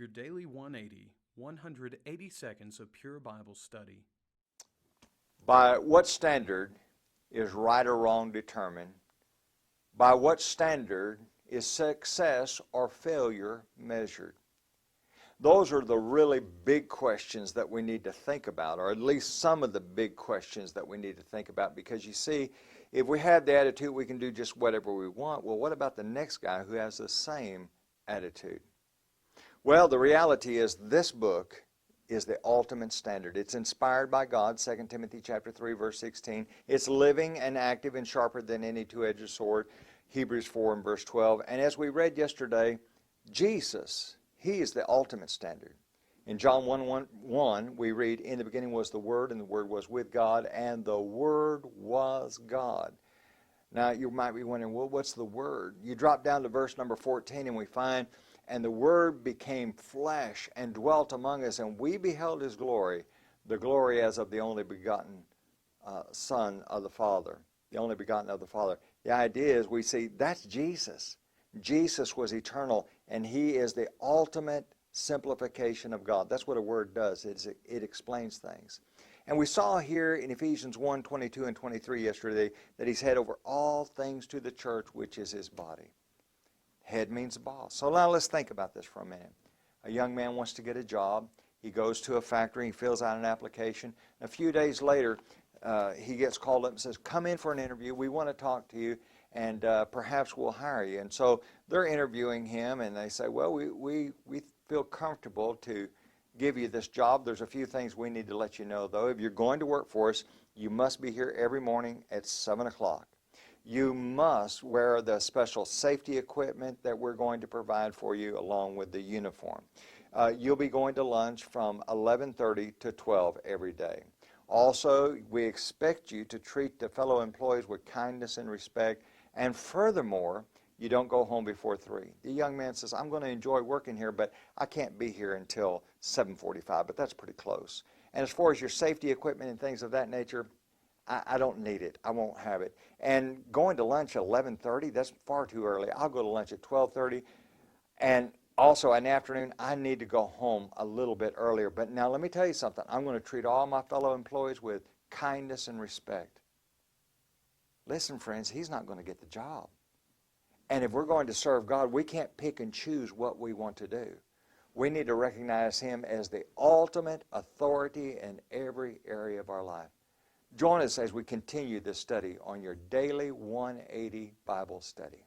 Your Daily 180, 180 seconds of pure Bible study. By what standard is right or wrong determined? By what standard is success or failure measured? Those are the really big questions that we need to think about, or at least some of the big questions that we need to think about, because you see, if we have the attitude we can do just whatever we want, well, what about the next guy who has the same attitude? Well, the reality is this book is the ultimate standard. It's inspired by God, 2 Timothy chapter 3, verse 16. It's living and active and sharper than any two-edged sword, Hebrews 4 and verse 12. And as we read yesterday, Jesus, He is the ultimate standard. In John 1:1, we read, "In the beginning was the Word, and the Word was with God, and the Word was God." Now, you might be wondering, well, what's the Word? You drop down to verse number 14, and we find, "And the Word became flesh and dwelt among us, and we beheld His glory, the glory as of the only begotten Son of the Father." The only begotten of the Father. The idea is we see that's Jesus. Jesus was eternal, and He is the ultimate simplification of God. That's what a word does. It explains things. And we saw here in Ephesians 1, 22 and 23 yesterday that He's head over all things to the church, which is His body. Head means boss. So now let's think about this for a minute. A young man wants to get a job. He goes to a factory. He fills out an application. A few days later, he gets called up and says, "Come in for an interview. We want to talk to you, and perhaps we'll hire you." And so they're interviewing him, and they say, "Well, we feel comfortable to give you this job. There's a few things we need to let you know, though. If you're going to work for us, you must be here every morning at 7 o'clock. You must wear the special safety equipment that we're going to provide for you along with the uniform. You'll be going to lunch from 11:30 to 12 every day. Also, we expect you to treat the fellow employees with kindness and respect. And furthermore, you don't go home before 3. The young man says, "I'm going to enjoy working here, but I can't be here until 7:45, but that's pretty close. And as far as your safety equipment and things of that nature, I don't need it. I won't have it. And going to lunch at 11:30, that's far too early. I'll go to lunch at 12:30. And also in the afternoon, I need to go home a little bit earlier. But now let me tell you something. I'm going to treat all my fellow employees with kindness and respect." Listen, friends, he's not going to get the job. And if we're going to serve God, we can't pick and choose what we want to do. We need to recognize Him as the ultimate authority in every area of our life. Join us as we continue this study on your daily 180 Bible study.